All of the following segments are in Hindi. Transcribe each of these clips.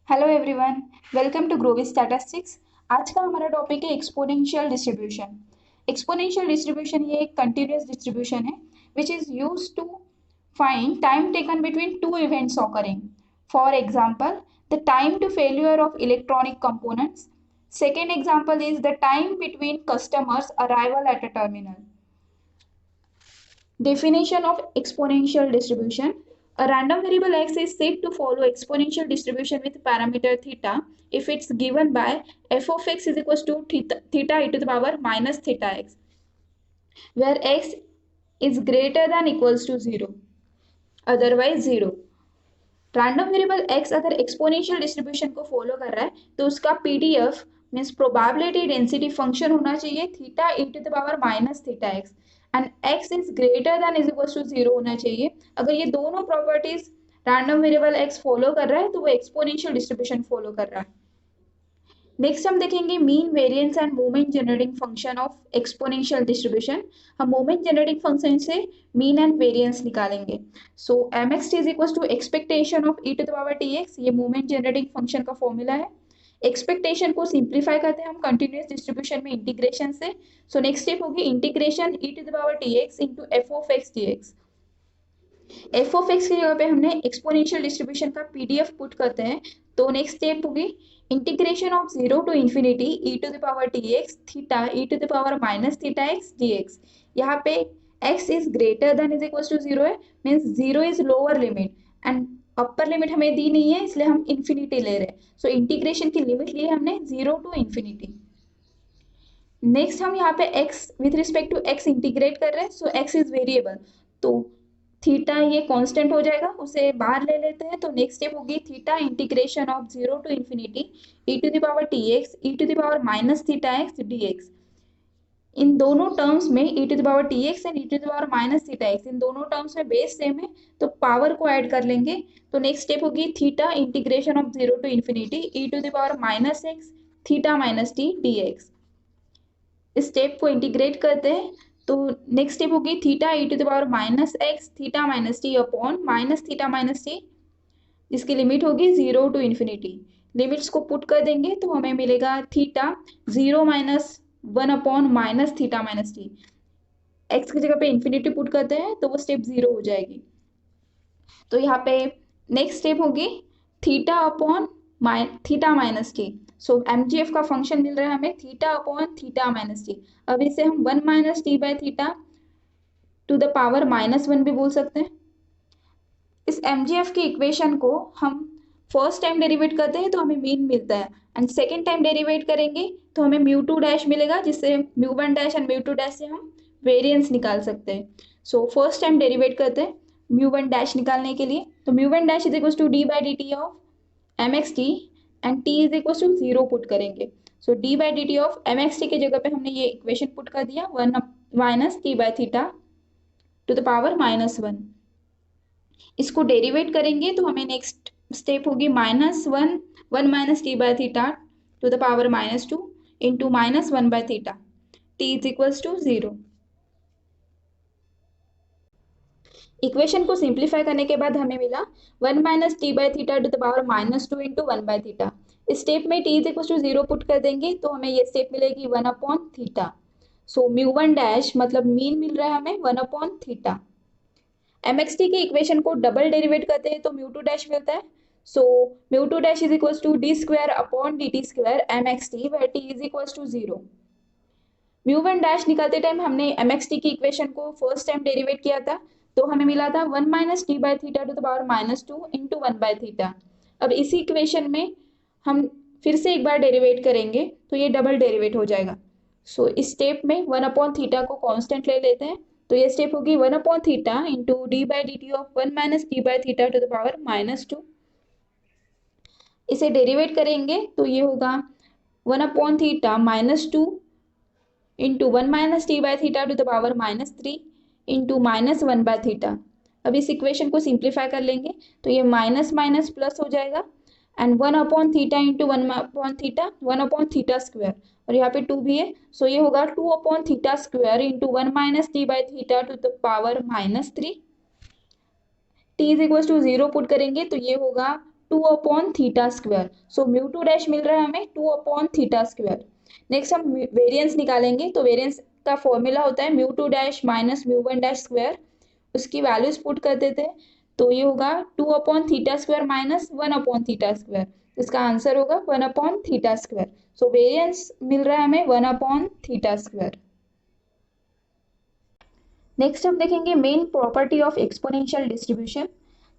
Hello everyone, welcome to groovy statistics. आज का हमारा टॉपिक है एक्सपोनेंशियल डिस्ट्रीब्यूशन। एक्सपोनेंशियल डिस्ट्रीब्यूशन ये एक कंटिन्यूअस डिस्ट्रीब्यूशन है which is used to find time taken between two events occurring. For example, the time to failure of electronic components. Second example is the time between customers' arrival at a terminal. Definition of exponential distribution. A random variable x is said to follow exponential distribution with parameter theta if it's given by f of x is equals to theta e to the power minus theta x, where x is greater than equals to 0, otherwise 0. Random variable x अगर एक्सपोनेंशियल डिस्ट्रीब्यूशन को फॉलो कर रहा है तो उसका PDF means probability density function होना चाहिए theta e to the power minus theta x and x is greater than is equal to 0 होना चाहिए। अगर ये दोनों properties random variable x follow कर रहा है तो वो एक्सपोनेंशियल डिस्ट्रीब्यूशन फॉलो कर रहा है। नेक्स्ट हम देखेंगे mean variance and moment generating function of exponential distribution. हम मोमेंट जनरेटिंग फंक्शन से मीन एंड वेरिएंस निकालेंगे। So m x t is equal to expectation of e to the power t x, ये मोमेंट जनरेटिंग फंक्शन का फॉर्मूला है। एक्सपेक्टेशन को सिंप्लीफाई करते हैं हम कंटिन्यूअस डिस्ट्रीब्यूशन में इंटीग्रेशन से। सो नेक्स्ट स्टेप होगी integration e to the power t x into f of x d x. F of x की जगह पे हमने एक्सपोनेंशियल डिस्ट्रीब्यूशन का पीडीएफ पुट करते हैं। तो नेक्स्ट स्टेप होगी integration of 0 to infinity e to the power t x theta e to the power minus theta x d x. यहाँ पे x is greater than is equal to 0 है, means 0 is lower limit and upper limit हमें दी नहीं है इसलिए हम इंफिनिटी ले रहे हैं। सो इंटीग्रेशन की लिमिट ली है हमने 0 टू इंफिनिटी। नेक्स्ट हम यहाँ पे x with respect to x integrate कर रहे हैं। सो x इज वेरिएबल तो थीटा ये कांस्टेंट हो जाएगा, उसे बाहर ले लेते हैं। तो नेक्स्ट स्टेप होगी theta integration of 0 to infinity e to the power t x e to the power minus theta x d x. इन दोनों टर्म्स में e to the power t x and e to the power minus theta x, इन दोनों टर्म्स में बेस सेम है तो पावर को ऐड कर लेंगे। तो नेक्स्ट स्टेप होगी theta integration of 0 to infinity e to the power minus x theta minus t d x. इस स्टेप को इंटीग्रेट करते हैं तो नेक्स्ट स्टेप होगी theta e to the power minus x theta minus t upon minus theta minus t, जिसकी लिमिट होगी 0 टू इंफिनिटी। लिमिट्स को पुट कर देंगे तो हमें मिलेगा theta 0 minus 1 upon minus theta minus T. X की जगह पे इंफिनिटी पुट करते हैं तो वो स्टेप 0 हो जाएगी। तो यहाँ पे नेक्स्ट स्टेप होगी theta upon theta minus t. So MGF का फंक्शन मिल रहा है हमें theta upon theta minus t. अब इसे हम 1 minus t by theta to the power -1 भी बोल सकते हैं। इस एमजीएफ की इक्वेशन को हम फर्स्ट टाइम डेरिवेट करते हैं तो हमें मीन मिलता है एंड सेकेंड टाइम डेरिवेट करेंगे तो हमें म्यू टू डैश मिलेगा, जिससे mu one dash and mu two dash से हम वेरिएंस निकाल सकते हैं। सो फर्स्ट टाइम डेरिवेट करते हैं म्यू वन डैश निकालने के लिए। तो mu one dash is equal to d by d t of m x t and t is equal to 0 put करेंगे। So d by d t of m x t की जगह पे हमने ये इक्वेशन पुट कर दिया 1 minus t by theta to the power -1। इसको डेरिवेट करेंगे तो हमें नेक्स्ट स्टेप होगी -1 1 minus t by theta to the power -2 into -1 by theta t is equals to 0। Equation को सिंप्लीफाई करने के बाद हमें मिला 1 minus t by theta to the power -2 into 1 by theta. इस स्टेप में t is equal to 0 put कर देंगे तो हमें ये स्टेप मिलेगी 1 upon theta. So mu one dash मतलब मीन मिल रहा है हमें 1 अपॉन थीटा। mxt की इक्वेशन को डबल डेरिवेट करते हैं तो म्यू टू डैश मिलता है। So mu two dash is equals to d square upon d t square mxt where t is equals to 0। Mu one dash निकालते टाइम हमने mxt की इक्वेशन को फर्स्ट टाइम डेरिवेट किया था तो हमें मिला था 1 minus t by theta to the power -2 into 1 by theta. अब इसी इक्वेशन में हम फिर से एक बार डेरिवेट करेंगे तो ये डबल डेरिवेट हो जाएगा। सो इस स्टेप में 1 अपॉन थीटा को कांस्टेंट ले लेते हैं तो ये स्टेप होगी 1 upon theta into D by d t of 1 minus t by theta to the power -2। इसे डेरिवेट करेंगे तो ये होगा 1 upon theta -2 into 1 minus t by theta to the power -3 into -1 by theta. अब इस इक्वेशन को सिंप्लीफाई कर लेंगे तो ये माइनस माइनस प्लस हो जाएगा and 1 upon theta into 1 upon theta 1 upon theta square और यहाँ पे 2 भी है। सो ये होगा 2 upon theta square into 1 minus t by theta to the power -3। T is equal to 0 put करेंगे तो ये होगा two upon theta square. So mu two dash मिल रहा है हमें two upon theta square. Next हम वेरिएंस निकालेंगे, तो वेरिएंस का फॉर्मूला होता है mu two dash minus mu one dash square. उसकी वैल्यूज पुट कर देते हैं, तो ये होगा two upon theta square minus one upon theta square. इसका आंसर होगा one upon theta square. So variance मिल रहा है हमें one upon theta square. Next हम देखेंगे main property of exponential distribution.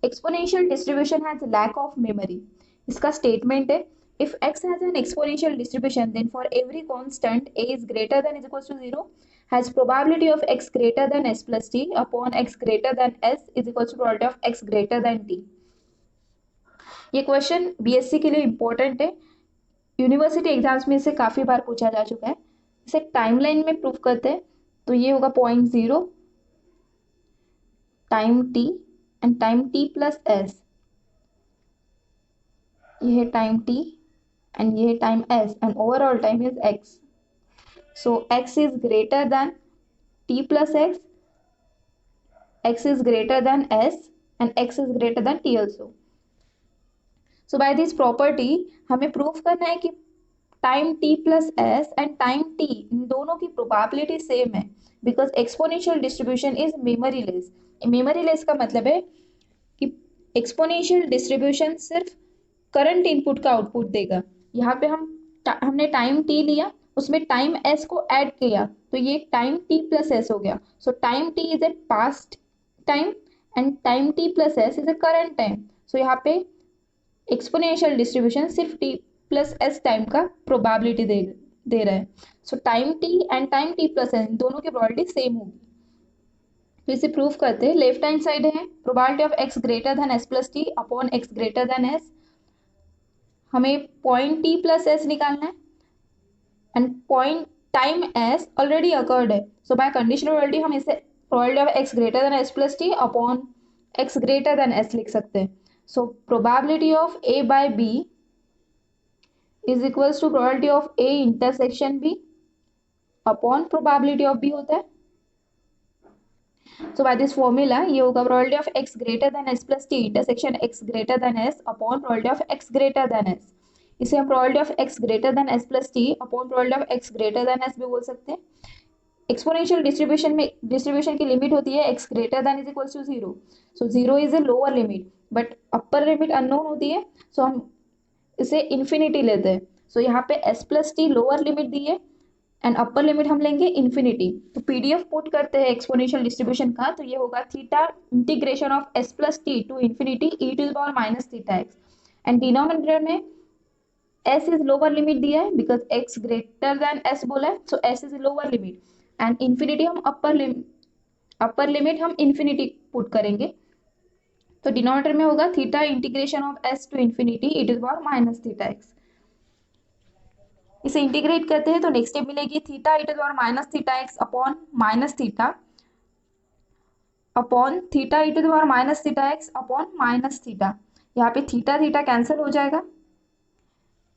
Exponential distribution has lack of memory. इसका स्टेटमेंट है, if x has an exponential distribution then for every constant a is greater than is equals to 0 has probability of x greater than s plus t upon x greater than s is equals to probability of x greater than t। ये क्वेश्चन बीएससी के लिए इंपॉर्टेंट है, यूनिवर्सिटी एग्जाम्स में इसे काफी बार पूछा जा चुका है। इसे टाइमलाइन में प्रूफ करते हैं, तो ये होगा 0.0 time t and time t plus s, ये है टाइम t and ये time s and overall time is x. So x is greater than t plus x is greater than s and x is greater than t also. So by this property हमें प्रूफ करना है कि time t plus s and time t इन दोनों की प्रोबेबिलिटी सेम है, because exponential distribution is memory less. Memory less का मतलब है कि एक्सपोनेंशियल डिस्ट्रीब्यूशन सिर्फ करंट इनपुट का आउटपुट देगा। यहाँ पे हमने टाइम t लिया, उसमें टाइम s को ऐड किया, तो ये टाइम t प्लस एस हो गया। So time t is a past time and time t plus s is a current time. So यहाँ पे एक्सपोनेंशियल डिस्ट्रीब्यूशन सिर्फ t प्लस एस टाइम का प्रोबेबिलिटी दे रहा है। So time t and time t plus s दोनों की प्रोबेबिलिटी सेम होगी। तो इसे प्रूफ करते हैं, लेफ्ट हैंड साइड है probability of x greater than s plus T upon x greater than s। हमें पॉइंट t प्लस s निकालना है and point time s already occurred है। सो बाय कंडीशनल प्रोबेबिलिटी हम इसे probability of x greater than s plus T upon x greater than s लिख सकते हैं। So probability of a by b is equals to probability of a intersection b upon probability of b होता है। सो बाय दिस फॉर्मूला ये होगा probability of x greater than s plus T intersection x greater than s upon probability of x greater than s। इसे हम probability of x greater than s plus T upon probability of x greater than s भी बोल सकते हैं। एक्सपोनेंशियल डिस्ट्रीब्यूशन की लिमिट होती है x greater than is equals to 0। So 0 is a lower limit but upper limit unknown होती है, सो हम इसे इन्फिनिटी लेते हैं। सो यहाँ पे s plus t lower limit दी है एंड अपर लिमिट हम लेंगे इन्फिनिटी। तो पीडीएफ पुट करते हैं एक्सपोनेंशियल डिस्ट्रीब्यूशन का, तो ये होगा theta integration of s plus T to infinity e to the power minus theta x and denominator में s इज लोअर लिमिट दिया है because x greater than s बोला है, so s is lower limit and infinity हम अपर लिमिट हम इन्फिनिटी पुट करेंगे। तो डिनोमिनेटर में होगा theta integration of s to infinity e to the power minus theta x। इसे इंटीग्रेट करते हैं तो नेक्स्ट स्टेप मिलेगी theta e to the power minus theta x upon minus theta upon theta e to the power minus theta x upon minus theta. यहाँ पे थीटा थीटा कैंसिल हो जाएगा,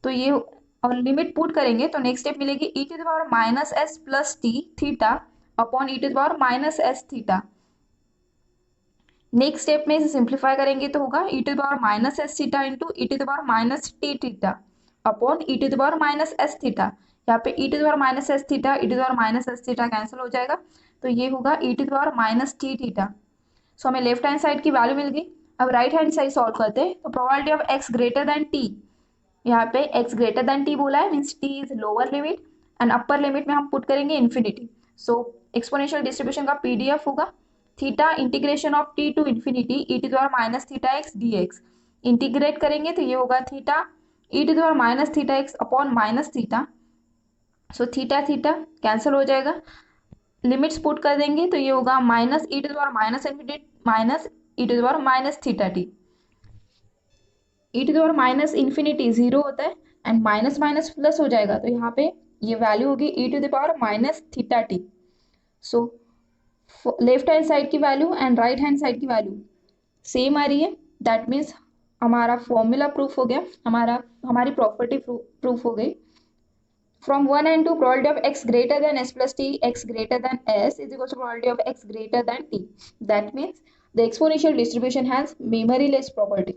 तो ये और लिमिट पुट करेंगे तो नेक्स्ट स्टेप मिलेगी e to the power minus s plus T theta upon e to the power minus s theta. Next step में इसे सिंप्लीफाई करेंगे तो होगा e to the power minus s theta into e to the power minus t theta upon e to the power minus s theta. यहाँ पे e to the power minus s theta e to the power minus s theta cancel हो जाएगा, तो ये होगा e to the power minus t theta. So हमें लेफ्ट हैंड साइड की वैल्यू मिल गई। अब राइट हैंड साइड सॉल्व करते हैं, तो probability of x greater than t, यहाँ पे x ग्रेटर देन t बोला है means t is lower limit and upper limit में हम पुट करेंगे इन्फिनिटी। सो एक्सपोनेंशियल डिस्ट्रीब्यूशन का पीडीएफ होगा theta integration of t to infinity e to the power minus theta x dx। Integrate करेंगे तो ये होगा theta e to the power minus theta x upon minus theta. So theta theta cancel हो जाएगा, लिमिट्स पुट कर देंगे तो ये होगा minus e to the power minus infinity minus e to the power minus theta t। e to the power minus infinity 0 होता है एंड माइनस माइनस प्लस हो जाएगा, तो यहाँ पे ये वैल्यू होगी e to the power minus theta t। So left hand side की value and right hand side की वैल्यू सेम आ रही है, दैट मीन्स हमारा फॉर्मूला प्रूफ हो गया, हमारी प्रॉपर्टी प्रूफ हो गई। From 1 and 2 probability of x greater than s plus t x greater than s is equal to probability of x greater than t, that means the exponential distribution has memoryless property।